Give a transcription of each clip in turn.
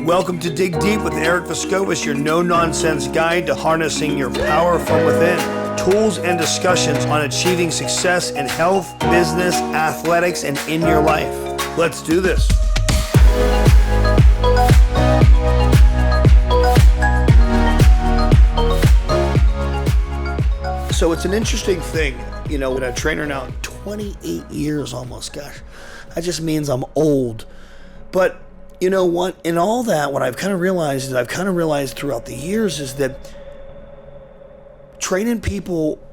Welcome to Dig Deep with Eric Viskovicz, your no-nonsense guide to harnessing your power from within. Tools and discussions on achieving success in health, business, athletics, and in your life. Let's do this. So it's an interesting thing, you know, when a trainer now, 28 years almost, gosh, that just means I'm old. But you know what, in all that, what I've kind of realized throughout the years is that training people,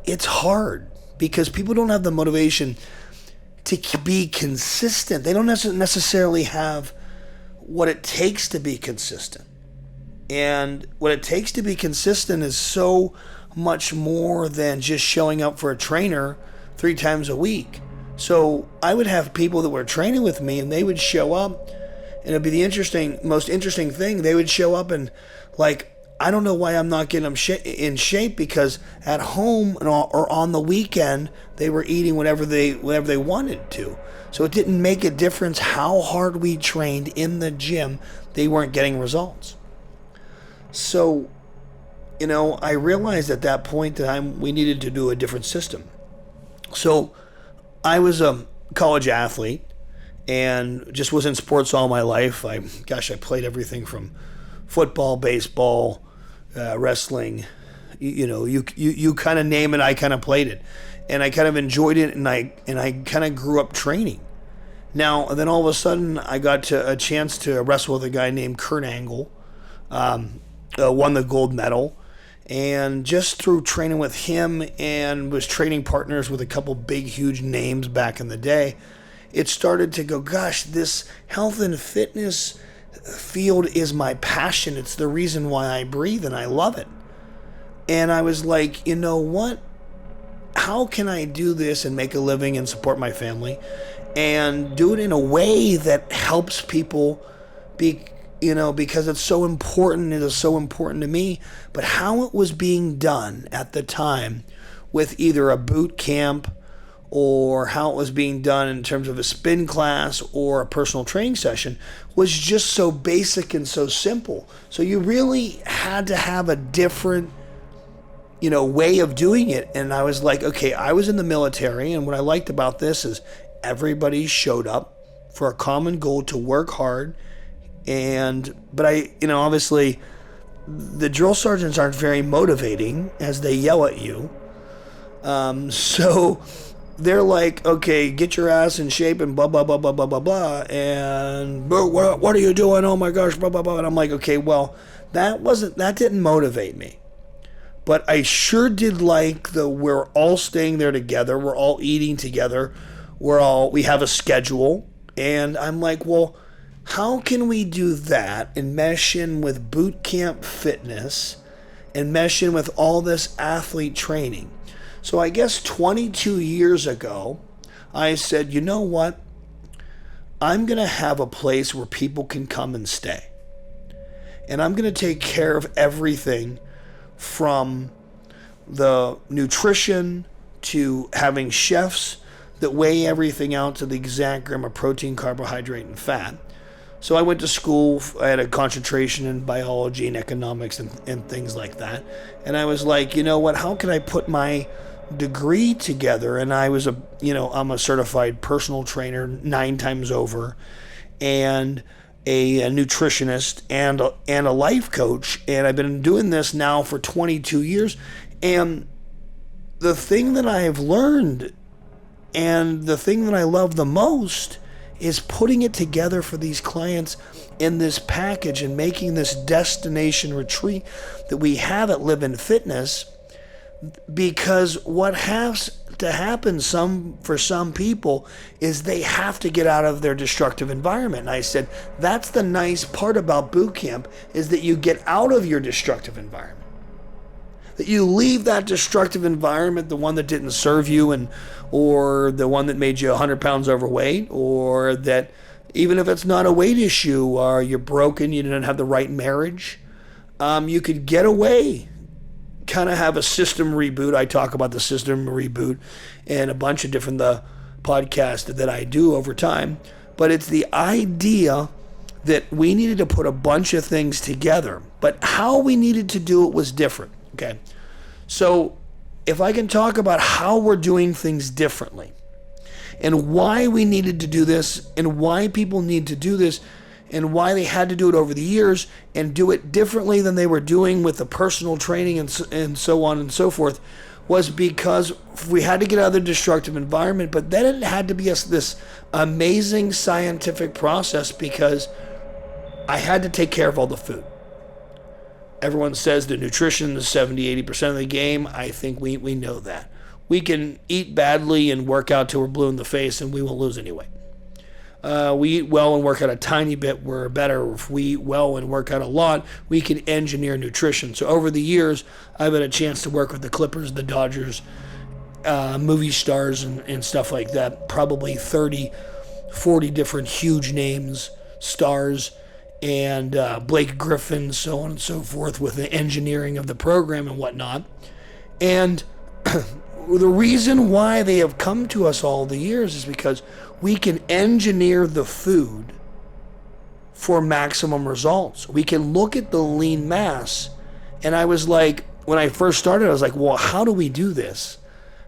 it's hard because people don't have the motivation to be consistent. They don't necessarily have what it takes to be consistent. And what it takes to be consistent is so much more than just showing up for a trainer 3 times a week. So I would have people that were training with me and they would show up and it'd be the most interesting thing. They would show up and like, I don't know why I'm not getting them in shape because at home or on the weekend, they were eating whatever they wanted to. So it didn't make a difference how hard we trained in the gym, they weren't getting results. So, you know, I realized at that point that we needed to do a different system. So I was a college athlete and just was in sports all my life. I played everything from football, baseball, wrestling, you kind of name it, I kind of played it. And I kind of enjoyed it and I kind of grew up training. Now, then all of a sudden I got a chance to wrestle with a guy named Kurt Angle, won the gold medal. And just through training with him and was training partners with a couple big, huge names back in the day, it started to go, gosh, this health and fitness field is my passion. It's the reason why I breathe and I love it. And I was like, you know what? How can I do this and make a living and support my family and do it in a way that helps people because it's so important. It is so important to me. But how it was being done at the time with either a boot camp or how it was being done in terms of a spin class or a personal training session was just so basic and so simple. So you really had to have a different, way of doing it. And I was like, okay, I was in the military, and what I liked about this is everybody showed up for a common goal to work hard. But obviously the drill sergeants aren't very motivating as they yell at you. So they're like, okay, get your ass in shape and blah, blah, blah, blah, blah, blah, blah. And what are you doing? Oh my gosh, blah, blah, blah. And I'm like, okay, well, that didn't motivate me. But I sure did like we're all staying there together. We're all eating together. We have a schedule. And I'm like, well, how can we do that and mesh in with boot camp fitness and mesh in with all this athlete training? So I guess 22 years ago, I said, you know what? I'm going to have a place where people can come and stay. And I'm going to take care of everything from the nutrition to having chefs that weigh everything out to the exact gram of protein, carbohydrate, and fat. So I went to school. I had a concentration in biology and economics and things like that. And I was like, you know what? How can I put my degree together? And I was I'm a certified personal trainer 9 times over, and a nutritionist and a life coach. And I've been doing this now for 22 years. And the thing that I have learned and the thing that I love the most is putting it together for these clients in this package and making this destination retreat that we have at Live in Fitness. Because what has to happen for some people is they have to get out of their destructive environment. And I said, that's the nice part about boot camp, is that you get out of your destructive environment. That you leave that destructive environment, the one that didn't serve you or the one that made you 100 pounds overweight, or that even if it's not a weight issue or you're broken, you didn't have the right marriage, you could get away, kind of have a system reboot. I talk about the system reboot and a bunch of different podcasts that I do over time. But it's the idea that we needed to put a bunch of things together, but how we needed to do it was different. Okay. So if I can talk about how we're doing things differently and why we needed to do this and why people need to do this and why they had to do it over the years and do it differently than they were doing with the personal training and so on and so forth, was because we had to get out of the destructive environment, but then it had to be this amazing scientific process because I had to take care of all the food. Everyone says that nutrition is 70-80% of the game. I think we know that. We can eat badly and work out till we're blue in the face and we won't lose anyway. We eat well and work out a tiny bit, we're better. If we eat well and work out a lot, we can engineer nutrition. So over the years, I've had a chance to work with the Clippers, the Dodgers, movie stars and stuff like that. Probably 30, 40 different huge names, stars, and Blake Griffin, so on and so forth, with the engineering of the program and whatnot. And the reason why they have come to us all the years is because we can engineer the food for maximum results. We can look at the lean mass. And I was like, when I first started, I was like, well, how do we do this?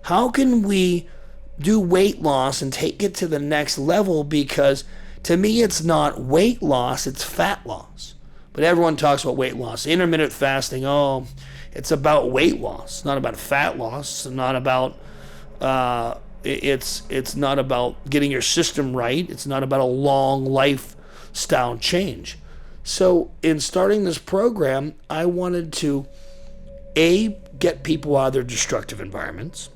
How can we do weight loss and take it to the next level? Because to me, it's not weight loss, it's fat loss. But everyone talks about weight loss. Intermittent fasting, it's about weight loss, not about fat loss, not about it's not about getting your system right. It's not about a long lifestyle change. So in starting this program, I wanted to get people out of their destructive environments.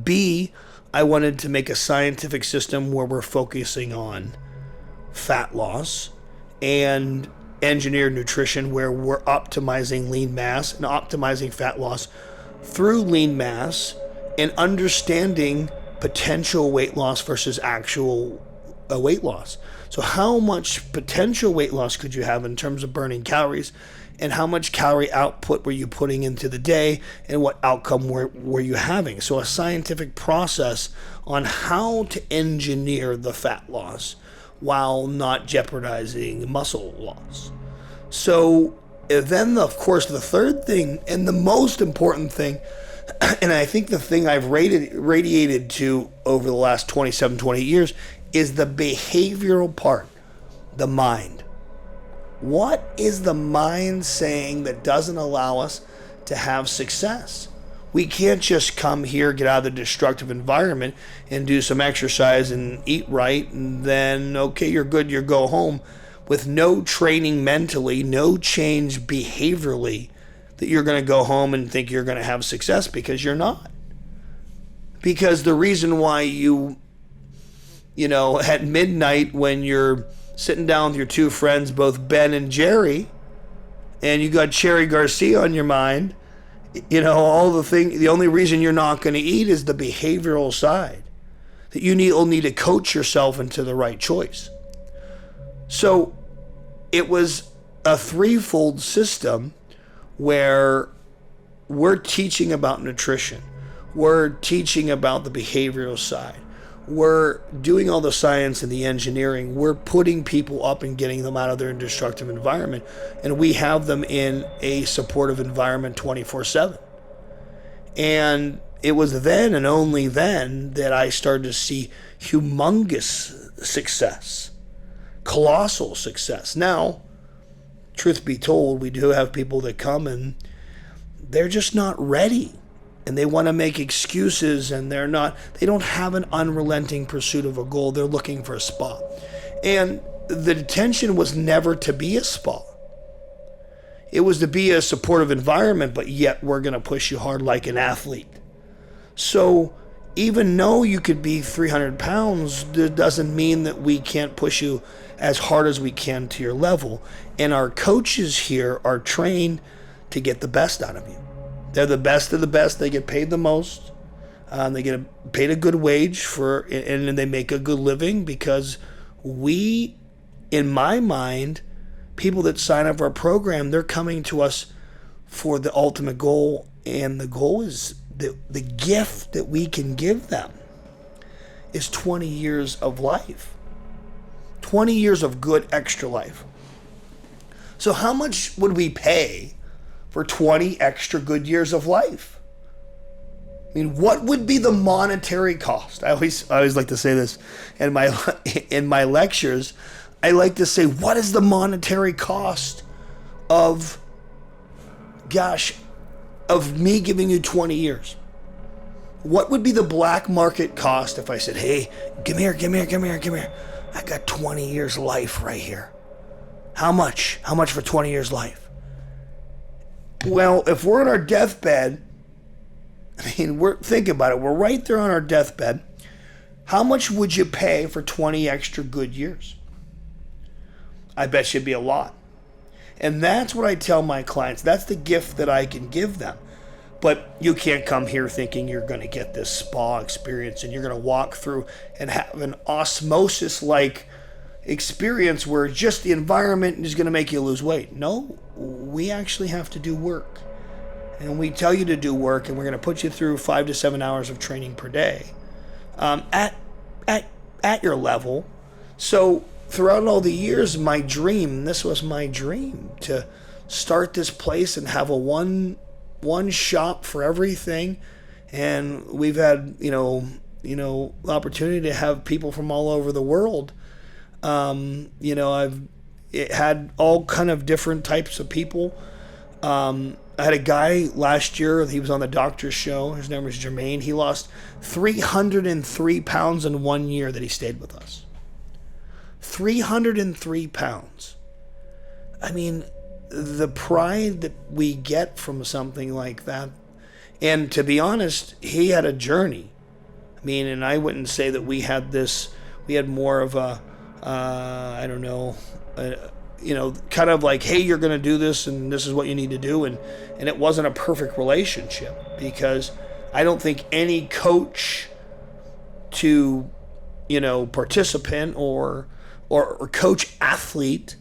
B, I wanted to make a scientific system where we're focusing on fat loss and engineered nutrition, where we're optimizing lean mass and optimizing fat loss through lean mass and understanding potential weight loss versus actual weight loss. So how much potential weight loss could you have in terms of burning calories, and how much calorie output were you putting into the day, and what outcome were you having? So a scientific process on how to engineer the fat loss while not jeopardizing muscle loss. So then, of course, the third thing and the most important thing, and I think the thing I've radiated to over the last 27, 28 years, is the behavioral part, the mind. What is the mind saying that doesn't allow us to have success? We can't just come here, get out of the destructive environment and do some exercise and eat right, and then, okay, you're good, you go home with no training mentally, no change behaviorally, that you're going to go home and think you're going to have success, because you're not. Because the reason why you at midnight when you're sitting down with your two friends, both Ben and Jerry, and you got Cherry Garcia on your mind, the only reason you're not going to eat is the behavioral side. That you'll need to coach yourself into the right choice. So it was a threefold system where we're teaching about nutrition, we're teaching about the behavioral side, we're doing all the science and the engineering, we're putting people up and getting them out of their destructive environment, and we have them in a supportive environment 24/7. And it was then and only then that I started to see humongous success, colossal success. Now, truth be told, we do have people that come and they're just not ready, and they want to make excuses, and they don't have an unrelenting pursuit of a goal. They're looking for a spa. And the intention was never to be a spa. It was to be a supportive environment, but yet we're going to push you hard like an athlete. So even though you could be 300 pounds, that doesn't mean that we can't push you as hard as we can to your level. And our coaches here are trained to get the best out of you. They're the best of the best. They get paid the most. They get paid a good wage and they make a good living, because in my mind, people that sign up for our program, they're coming to us for the ultimate goal, and the goal is the gift that we can give them is 20 years of life. 20 years of good extra life. So how much would we pay for 20 extra good years of life? I mean, what would be the monetary cost? I always like to say this in my lectures. I like to say, what is the monetary cost of me giving you 20 years? What would be the black market cost if I said, hey, come here. I got 20 years life right here. How much? How much for 20 years life? Well, if we're on our deathbed, think about it. We're right there on our deathbed. How much would you pay for 20 extra good years? I bet you it'd be a lot. And that's what I tell my clients. That's the gift that I can give them. But you can't come here thinking you're going to get this spa experience and you're going to walk through and have an osmosis-like experience where just the environment is going to make you lose weight. No, we actually have to do work. And we tell you to do work, and we're going to put you through 5 to 7 hours of training per day at your level. So throughout all the years, this was my dream, to start this place and have a one shop for everything. And we've had, opportunity to have people from all over the world. I've had all kind of different types of people. I had a guy last year, he was on the doctor's show. His name was Jermaine. He lost 303 pounds in 1 year that he stayed with us. 303 pounds. I mean, the pride that we get from something like that. And to be honest, he had a journey. And I wouldn't say that we had more of a, kind of like, hey, you're going to do this and this is what you need to do. And it wasn't a perfect relationship, because I don't think any coach to, participant or coach athlete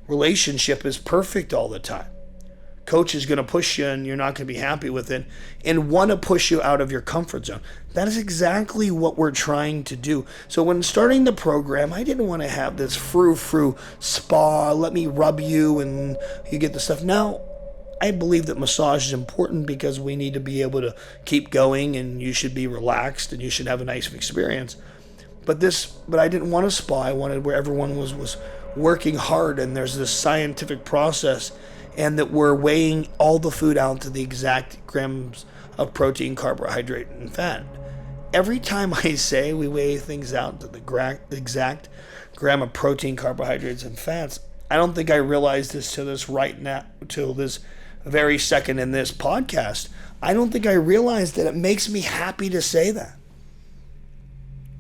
relationship is perfect all the time. Coach is going to push you and you're not going to be happy with it and want to push you out of your comfort zone. That is exactly what we're trying to do. So when starting the program, I didn't want to have this frou-frou spa, let me rub you and you get the stuff. Now, I believe that massage is important because we need to be able to keep going, and you should be relaxed and you should have a nice experience. But I didn't want a spa. I wanted where everyone was working hard, and there's this scientific process, and that we're weighing all the food out to the exact grams of protein, carbohydrate, and fat. Every time I say we weigh things out to the exact gram of protein, carbohydrates, and fats, I don't think I realized this till this very second in this podcast. I don't think I realized that it makes me happy to say that.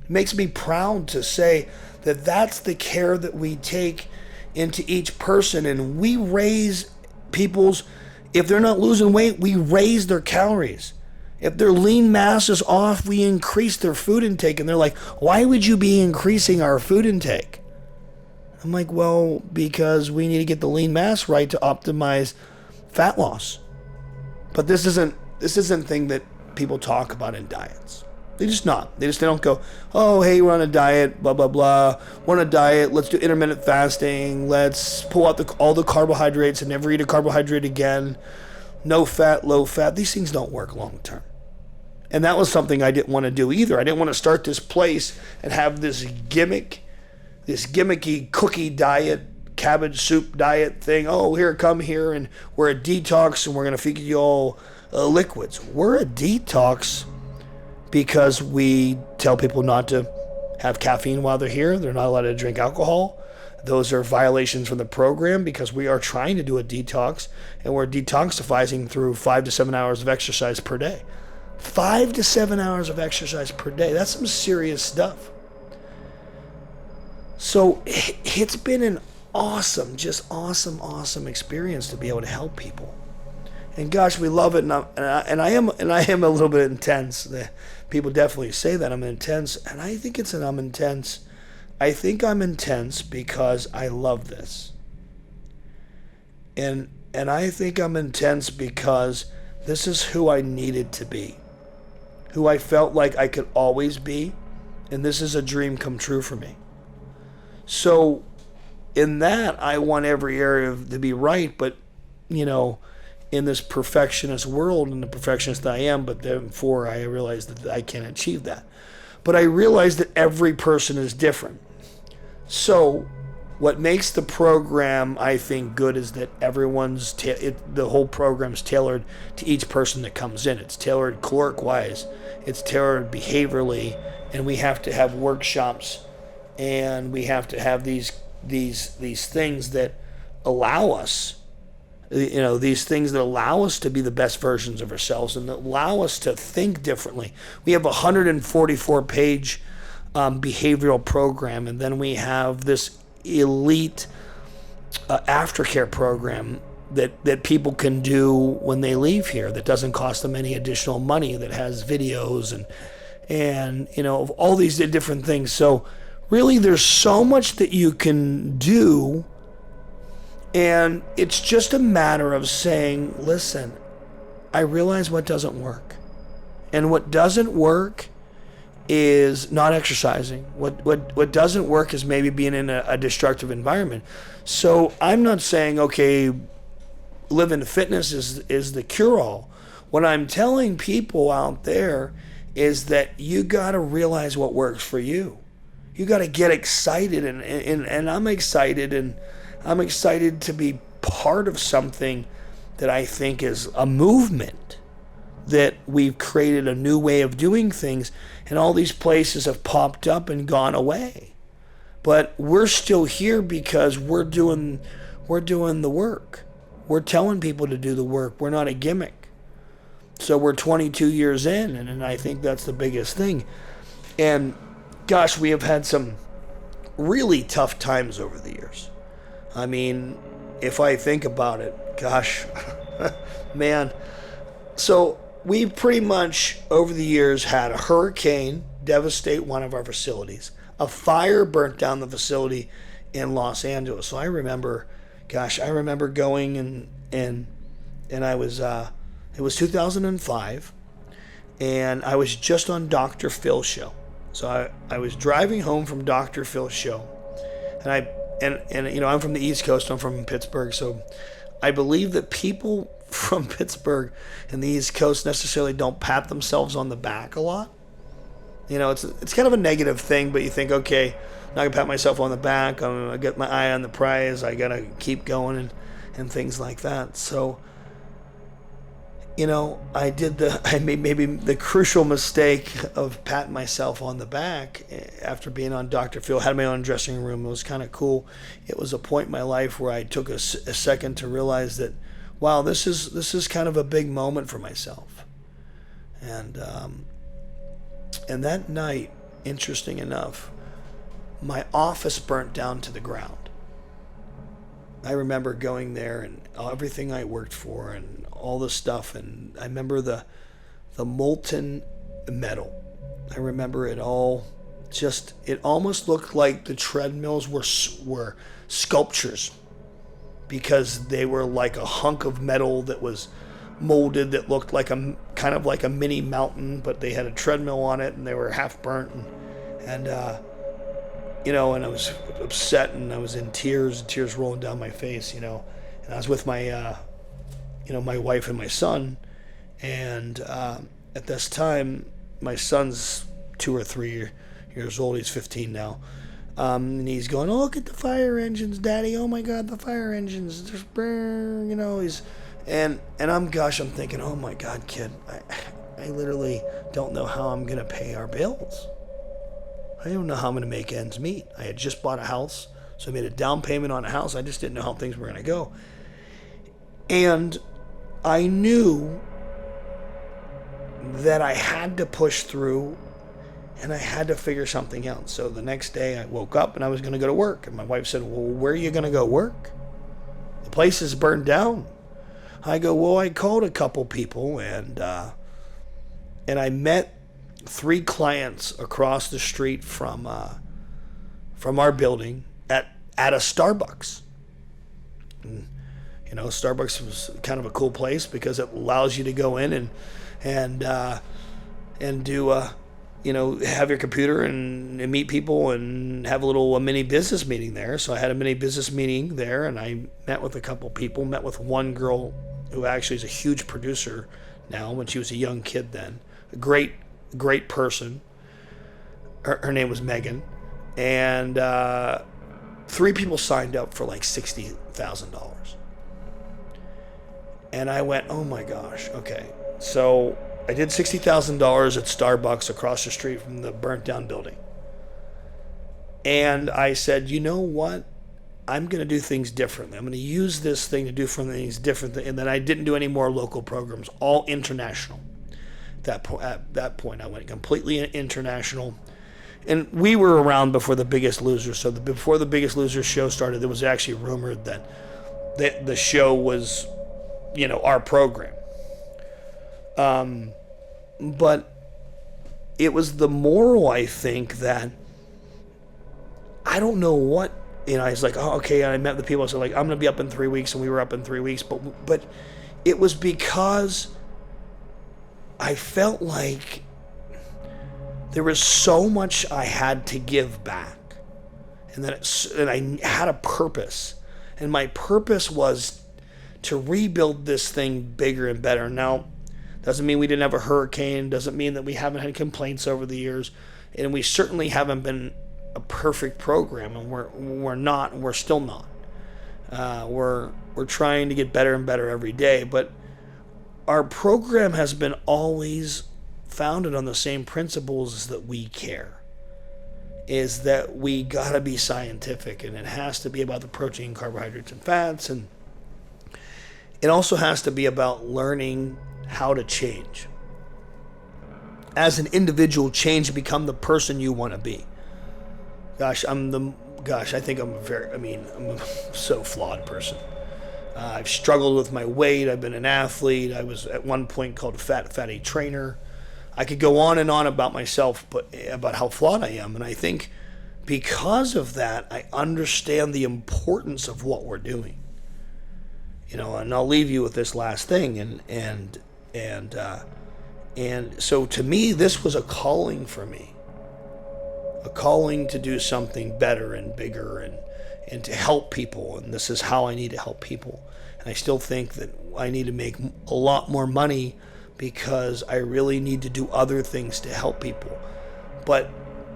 It makes me proud to say that that's the care that we take into each person, and we raise if they're not losing weight, we raise their calories. If their lean mass is off, we increase their food intake. And they're like, why would you be increasing our food intake? I'm like, well, because we need to get the lean mass right to optimize fat loss. But this isn't thing that people talk about in diets. They just not. They don't go, oh, hey, we're on a diet, blah, blah, blah. We're on a diet. Let's do intermittent fasting. Let's pull out all the carbohydrates and never eat a carbohydrate again. No fat, low fat. These things don't work long term. And that was something I didn't want to do either. I didn't want to start this place and have this gimmicky cookie diet, cabbage soup diet thing. Oh, come here, and we're a detox, and we're going to feed you all liquids. We're a detox because we tell people not to have caffeine while they're here. They're not allowed to drink alcohol. Those are violations from the program because we are trying to do a detox, and we're detoxifying through 5 to 7 hours of exercise per day. 5 to 7 hours of exercise per day. That's some serious stuff. So it's been an awesome experience to be able to help people. And gosh, we love it. And I am a little bit intense. People definitely say that I'm intense, and I think I'm intense. I think I'm intense because I love this. And I think I'm intense because this is who I needed to be, who I felt like I could always be, and this is a dream come true for me. So in that, I want every area to be right, but, you know, in this perfectionist world, and the perfectionist I am, but therefore I realize that I can't achieve that. But I realize that every person is different. So what makes the program, I think, good is that the whole program's tailored to each person that comes in. It's tailored caloric-wise. It's tailored behaviorally, and we have to have workshops, and we have to have these things that allow us, these things that allow us to be the best versions of ourselves and that allow us to think differently. We have a 144-page behavioral program, and then we have this elite aftercare program that people can do when they leave here, that doesn't cost them any additional money, that has videos and of all these different things. So really, there's so much that you can do, and it's just a matter of saying, listen, I realize what doesn't work. And what doesn't work is not exercising. What doesn't work is maybe being in a destructive environment. So I'm not saying, okay, living fitness is the cure-all. What I'm telling people out there is that you got to realize what works for you. You got to get excited, and I'm excited, and I'm excited to be part of something that I think is a movement, that we've created a new way of doing things, and all these places have popped up and gone away. But we're still here because we're doing the work. We're telling people to do the work. We're not a gimmick. So we're 22 years in, and I think that's the biggest thing. And gosh, we have had some really tough times over the years. I mean, if I think about it, gosh, man. So we pretty much, over the years, had a hurricane devastate one of our facilities. A fire burnt down the facility in Los Angeles. So I remember going and I was, it was 2005, and I was just on Dr. Phil's show. So I was driving home from Dr. Phil's show, and I'm from the East Coast. I'm from Pittsburgh, so I believe that people from Pittsburgh and the East Coast necessarily don't pat themselves on the back a lot. It's kind of a negative thing, but you think, okay, I'm not gonna pat myself on the back. I'm gonna get my eye on the prize. I gotta keep going and things like that. So, I made maybe the crucial mistake of patting myself on the back after being on Dr. Phil. Had my own dressing room. It was kind of cool. It was a point in my life where I took a second to realize that, wow, this is kind of a big moment for myself. And that night, interesting enough, my office burnt down to the ground. I remember going there and everything I worked for and all the stuff, and I remember the molten metal. I remember it all. It almost looked like the treadmills were sculptures, because they were like a hunk of metal that was molded that looked like kind of like a mini mountain, but they had a treadmill on it and they were half burnt, and I was upset, and I was in tears rolling down my face, and I was with my my wife and my son, and at this time my son's 2 or 3 years old. He's 15 now. And he's going, oh, look at the fire engines, Daddy. Oh my God, the fire engines. Just burn, and I'm thinking, oh my God, kid, I literally don't know how I'm going to pay our bills. I don't know how I'm going to make ends meet. I had just bought a house, so I made a down payment on a house. I just didn't know how things were going to go. And I knew that I had to push through, and I had to figure something out. So the next day I woke up and I was going to go to work. And my wife said, well, where are you going to go work? The place is burned down. I go, well, I called a couple people, and I met 3 clients across the street from our building at a Starbucks. And, Starbucks was kind of a cool place because it allows you to go in and do have your computer and meet people and have a mini business meeting there. So I had a mini business meeting there, and I met with a couple people, met with one girl who actually is a huge producer now, when she was a young kid then. A great person. Her name was Megan. And 3 people signed up for like $60,000. And I went, oh my gosh, okay. So I did $60,000 at Starbucks across the street from the burnt down building. And I said, you know what? I'm going to do things differently. I'm going to use this thing to do things differently. And then I didn't do any more local programs, all international. At that point, I went completely international. And we were around before The Biggest Loser. So before The Biggest Loser show started, there was actually rumored that the show was, our program. But it was the moral, I think, that I don't know what, I was like, oh, okay, I met the people. So like, I'm going to be up in 3 weeks, and we were up in 3 weeks. But it was because I felt like there was so much I had to give back, and I had a purpose, and my purpose was to rebuild this thing bigger and better. Now, doesn't mean we didn't have a hurricane, doesn't mean that we haven't had complaints over the years, and we certainly haven't been a perfect program, and we're not, and we're still not. We're trying to get better and better every day, but our program has been always founded on the same principles, as that we care, is that we gotta be scientific, and it has to be about the protein, carbohydrates, and fats, and it also has to be about learning how to change. As an individual, change to become the person you want to be. I think I'm a so flawed person. I've struggled with my weight. I've been an athlete. I was at one point called a fatty trainer. I could go on and on about myself, but about how flawed I am. And I think because of that, I understand the importance of what we're doing. And I'll leave you with this last thing. And so to me, this was a calling for me. A calling to do something better and bigger and to help people. And this is how I need to help people. And I still think that I need to make a lot more money, because I really need to do other things to help people. But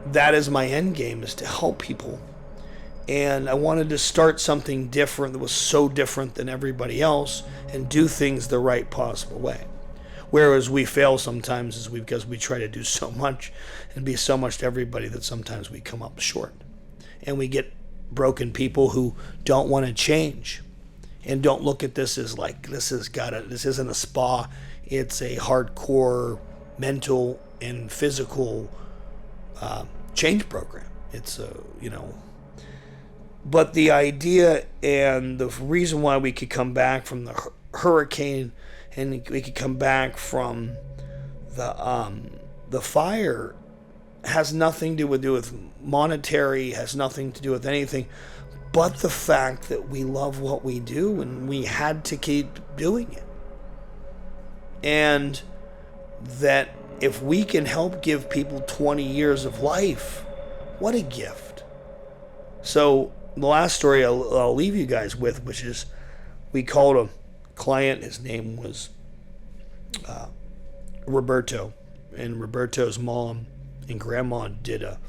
that is my end game, is to help people. And I wanted to start something different that was so different than everybody else, and do things the right possible way. Whereas we fail sometimes is because we try to do so much and be so much to everybody that sometimes we come up short. And we get broken people who don't want to change and don't look at this as like, this isn't a spa. It's a hardcore mental and physical change program. It's but the idea and the reason why we could come back from the hurricane, and we could come back from the fire, has nothing to do with monetary, has nothing to do with anything, but the fact that we love what we do, and we had to keep doing it. And that if we can help give people 20 years of life, what a gift. So the last story I'll leave you guys with, which is, we called a client, his name was Roberto, and Roberto's mom and grandma did a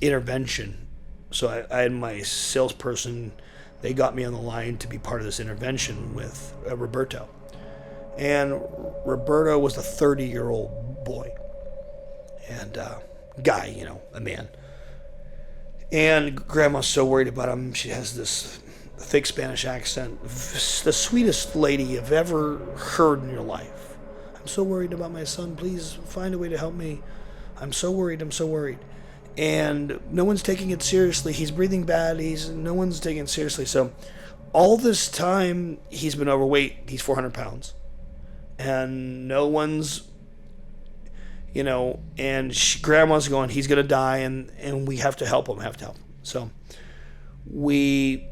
intervention. So I had my salesperson, they got me on the line to be part of this intervention with Roberto. And Roberto was a 30-year-old boy and guy, a man. And grandma's so worried about him. She has this thick Spanish accent, the sweetest lady you've ever heard in your life. I'm so worried about my son. Please find a way to help me. I'm so worried. And no one's taking it seriously. He's breathing bad. No one's taking it seriously. So all this time, he's been overweight. He's 400 pounds. And no one's, grandma's going, he's going to die, and we have to help him, So we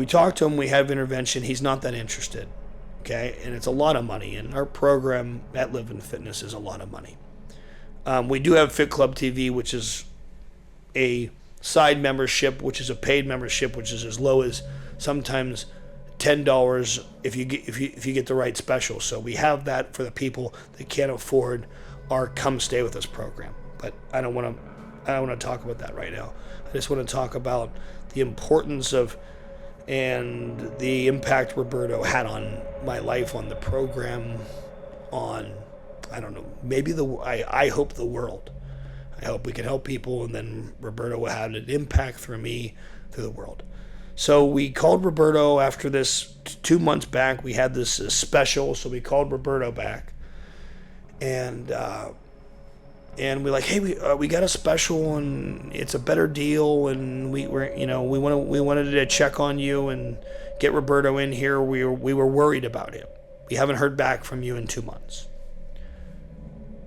talked to him, we have intervention. He's not that interested, okay? And it's a lot of money, and our program at Live in Fitness is a lot of money. We do have Fit Club TV, which is a side membership, which is a paid membership, which is as low as sometimes $10 if you get the right special. So we have that for the people that can't afford our Come Stay With Us program. But I don't want to talk about that right now. I just want to talk about the importance of and the impact Roberto had on my life, on the program, on, I don't know, maybe I hope the world. I hope we can help people, and then Roberto had an impact through me, through the world. So we called Roberto after this 2 months back. We had this special, so we called Roberto back, and we're like, hey, we got a special, and it's a better deal, and we wanted to check on you and get Roberto in here. We were worried about him. We haven't heard back from you in 2 months.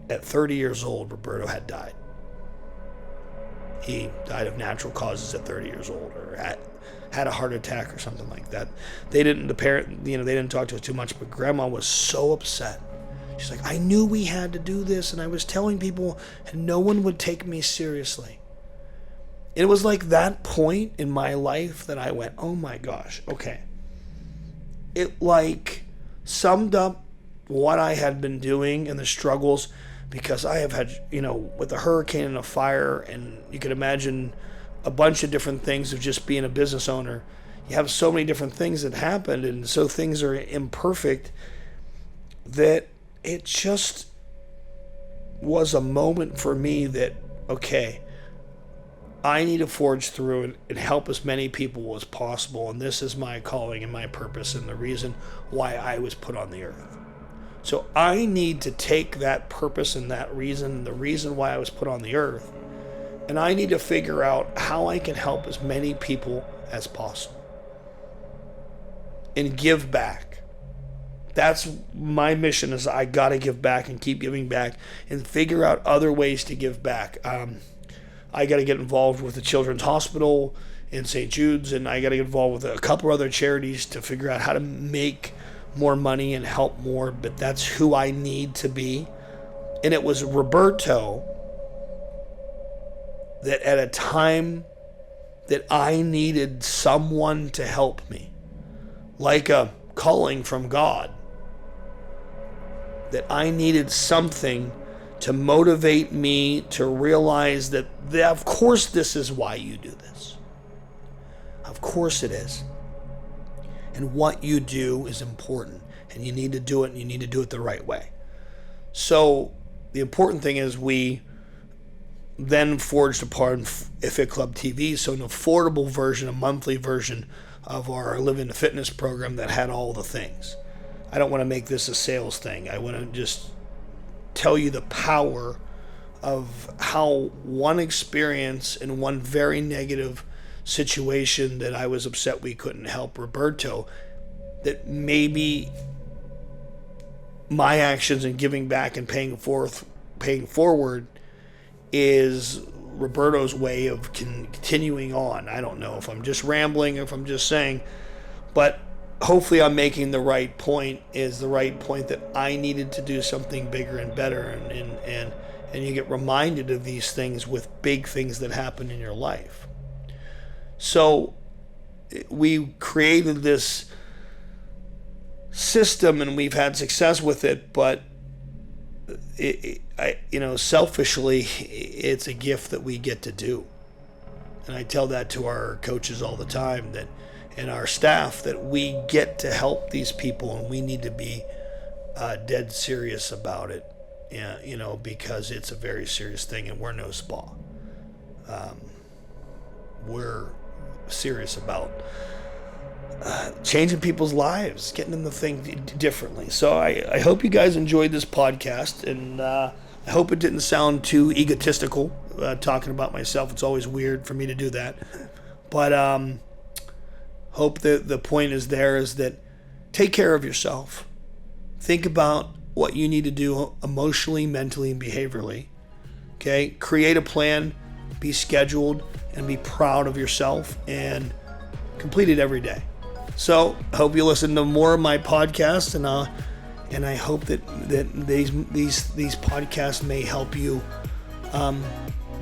At 30 years old, Roberto had died. He died of natural causes at 30 years old, or had a heart attack or something like that. They didn't talk to us too much, but Grandma was so upset. She's like, I knew we had to do this, and I was telling people, and no one would take me seriously. It was like that point in my life that I went, oh my gosh, okay. It like summed up what I had been doing and the struggles, because I have had, with a hurricane and a fire, and you can imagine a bunch of different things of just being a business owner. You have so many different things that happened, and so things are imperfect, that it just was a moment for me that, okay, I need to forge through and help as many people as possible, and this is my calling and my purpose and the reason why I was put on the earth. So I need to take that purpose and that reason, the reason why I was put on the earth, and I need to figure out how I can help as many people as possible and give back. That's my mission, is I got to give back and keep giving back and figure out other ways to give back. I got to get involved with the Children's Hospital in St. Jude's, and I got to get involved with a couple other charities to figure out how to make more money and help more, but that's who I need to be. And it was Roberto that at a time that I needed someone to help me, like a calling from God, that I needed something to motivate me to realize that of course this is why you do this. Of course it is. And what you do is important, and you need to do it, and you need to do it the right way. So the important thing is we then forged apart Fit Club TV, so an affordable version, a monthly version of our Live into Fitness program that had all the things. I don't want to make this a sales thing. I want to just tell you the power of how one experience and one very negative situation that I was upset we couldn't help Roberto, that maybe my actions in giving back and paying forward is Roberto's way of continuing on. I don't know if I'm just rambling, if I'm just saying, but hopefully I'm making the right point, is the right point that I needed to do something bigger and better, and you get reminded of these things with big things that happen in your life. So we created this system, and we've had success with it, but selfishly, it's a gift that we get to do. And I tell that to our coaches all the time, that, and our staff, that we get to help these people, and we need to be dead serious about it, because it's a very serious thing, and we're no spa. We're serious about changing people's lives, getting them to think differently. So I hope you guys enjoyed this podcast, and I hope it didn't sound too egotistical, talking about myself. It's always weird for me to do that. But hope that the point is that take care of yourself. Think about what you need to do emotionally, mentally, and behaviorally. Okay? Create a plan, be scheduled, and be proud of yourself, and complete it every day. So I hope you listen to more of my podcasts, and I hope that these podcasts may help you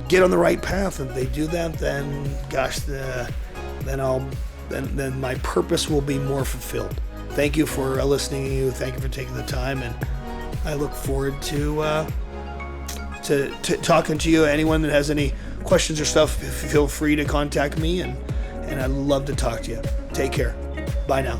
get on the right path. If they do that, then gosh, then my purpose will be more fulfilled. Thank you for listening to you. Thank you for taking the time, and I look forward to talking to you. Anyone that has any questions or stuff, feel free to contact me, and I'd love to talk to you. Take care. Bye now.